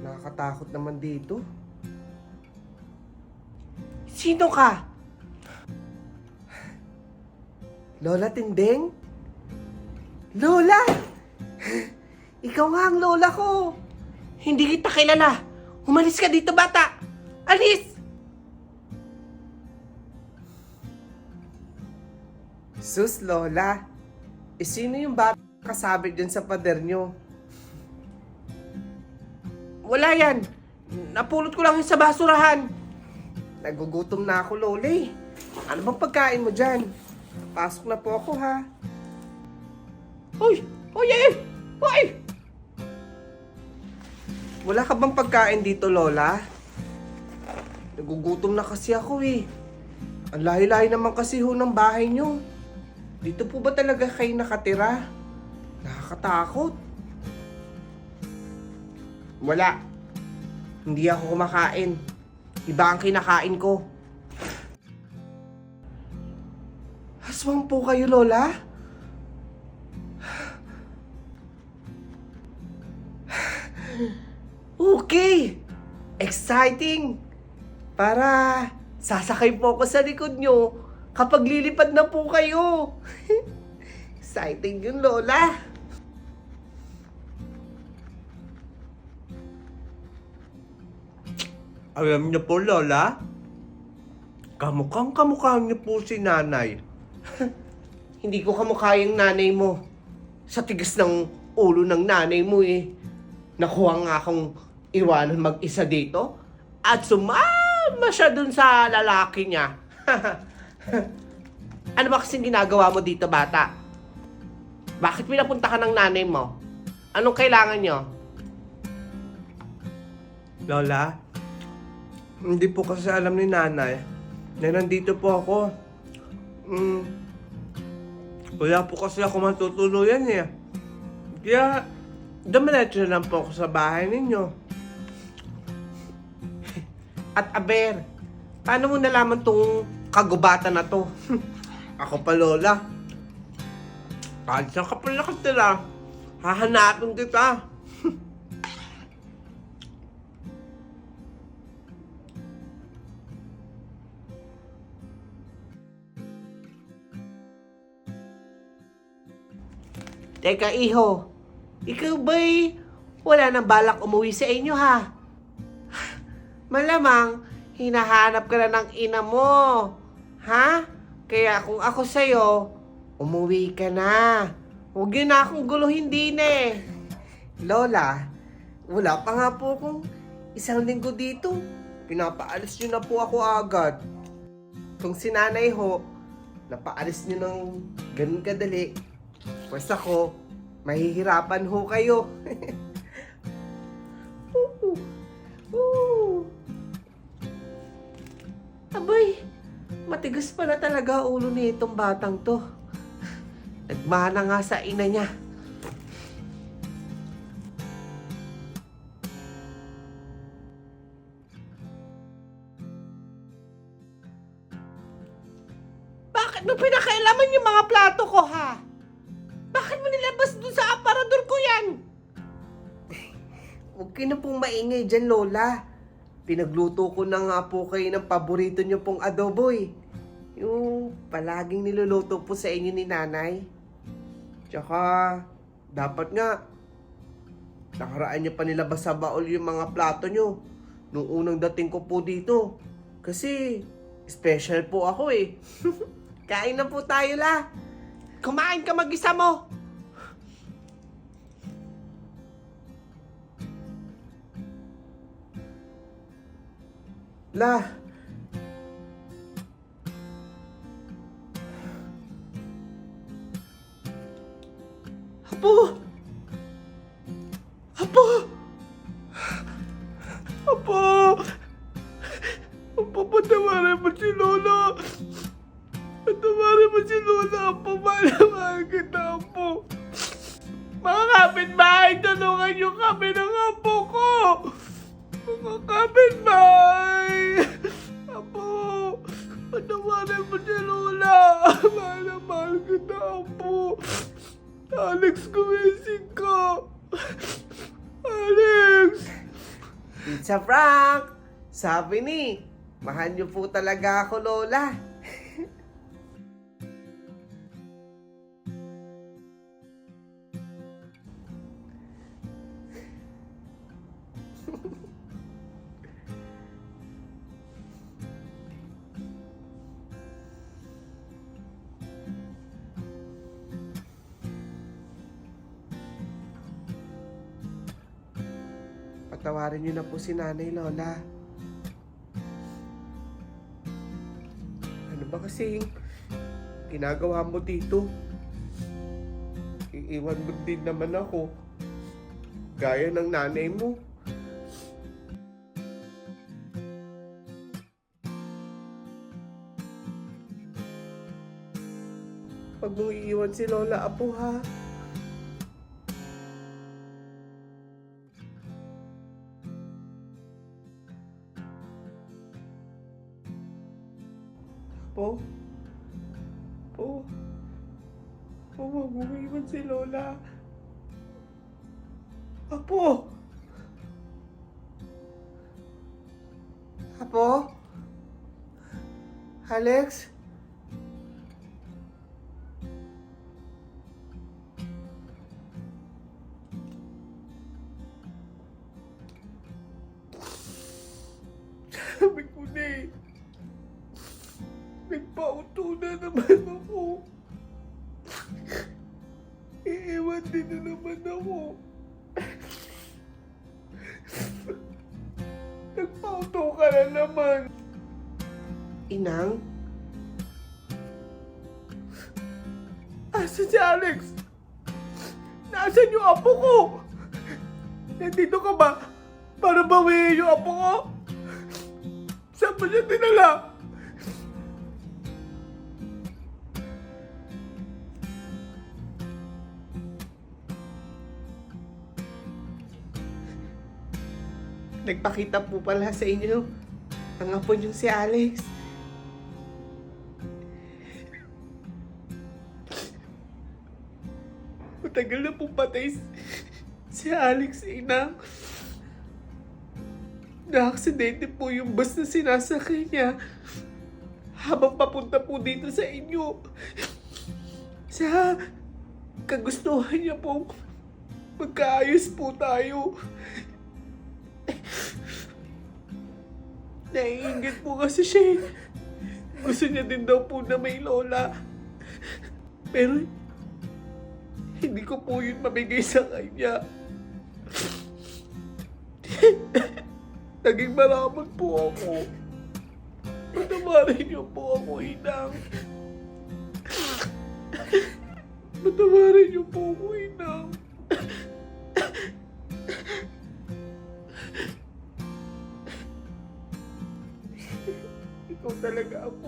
Nakakatakot naman dito. Sino ka? Lola Tindeng? Lola! Ikaw nga ang lola ko. Hindi kita kilala. Umalis ka dito, bata. Alis! Sus, Lola. Sino yung bata kasabit dyan sa pader nyo? Wala yan. Napulot ko lang yun sa basurahan. Nagugutom na ako, Lola eh. Ano bang pagkain mo dyan? Pasok na po ako, ha? Hoy! Hoy! Hoy! Wala ka bang pagkain dito, Lola? Nagugutom na kasi ako eh. Ang lahi-lahi naman kasi ho ng bahay nyo. Dito po ba talaga kayo nakatira? Nakakatakot. Wala. Hindi ako kumakain. Iba ang kinakain ko. Aswang po kayo, Lola? Okay! Exciting! Para sasakay po ako sa likod nyo kapag lilipad na po kayo. Exciting yun, Lola. Alam niyo po, Lola, kamukha niyo po si nanay. Hindi ko kamukha yung nanay mo. Sa tigas ng ulo ng nanay mo eh. Nakuha nga akong iwanan mag-isa dito at sumama siya dun sa lalaki niya. Ano ba kasing ginagawa mo dito, bata? Bakit pinapunta ka ng nanay mo? Anong kailangan niyo? Lola, hindi po kasi alam ni nanay na nandito po ako. Wala po kasi ako matutuluyan eh. Kaya, dumiretso na lang po ako sa bahay ninyo. At Aber, paano mo nalaman tong kagubatan na to? Ako pa, Lola. Kahit saan ka pa nakatira, hahanapin kita. Teka, iho. Ikaw ba'y wala nang balak umuwi sa inyo, ha? Malamang, hinahanap ka na ng ina mo. Ha? Kaya kung ako sa'yo, umuwi ka na. Huwag yun na akong guluhin din eh. Lola, wala pa nga po akong isang linggo dito. Pinapaalis nyo na po ako agad. Kung si nanay ho, napaalis nyo ng ganun kadali, pues ako, mahihirapan ho kayo. Abay, matigas pala talaga ulo ni itong batang to. Nagmana nga sa ina niya. Bakit mo pinakailaman yung mga plato ko, ha? Bakit mo nilabas dun sa aparador ko yan? Huwag kayo na pong maingay dyan, Lola. Pinagluto ko na nga po kayo ng paborito nyo pong adobo eh. Yung palaging niluluto po sa inyo ni nanay. Tsaka, dapat nga, nakaraan nyo pa nilabas sa baol yung mga plato nyo nung unang dating ko po dito. Kasi, special po ako eh. Kain na po tayo, La. Kumain ka mag-isa mo. La. Apo. Apo. Apo. Apo, patawarin mo si Lola. Patawarin mo si Lola. Apo, mahal kita, Apo. Mga kapitbahay, tulungan niyo kami ng apo ko. Mga kapitbahay. Apo, patawarin mo si Lola. Mahal kita, Apo. Alex, gumising ka. Alex. Pizza Frank! Sabi ni, mahal niyo po talaga ako, Lola. Patawarin niyo na po si Nanay, Lola. Ano ba kasing ginagawa mo dito? Iiwan mo din naman ako. Gaya ng nanay mo. Pag mo iiwan si Lola Apo, ha? Po? Po? Po, wag mo iwan si Lola. Apo! Apo? Alex? Sabi ko na eh. Nagpauto na naman ako. Iiwan din na naman ako. Nagpauto ka na naman. Inang? Asan si Alex? Nasaan yung apo ko? Nandito ka ba? Para bawiin yung apo ko? Saan ba siya dinala? Nagpakita po pala sa inyo ang apo niyo si Alex. Matagal na po patay si Alex, Inang. Na-aksidente po yung bus na sinasakay niya habang papunta po dito sa inyo. Sa kagustuhan niya po, magkaayos po tayo. Naiingit po kasi siya. Gusto niya din daw po na may lola. Pero hindi ko po yun mabigay sa kanya. Naging maramot po ako. Patawarin niyo po ako, Inang. Patawarin niyo po ako, Inang. Ikaw talaga ako.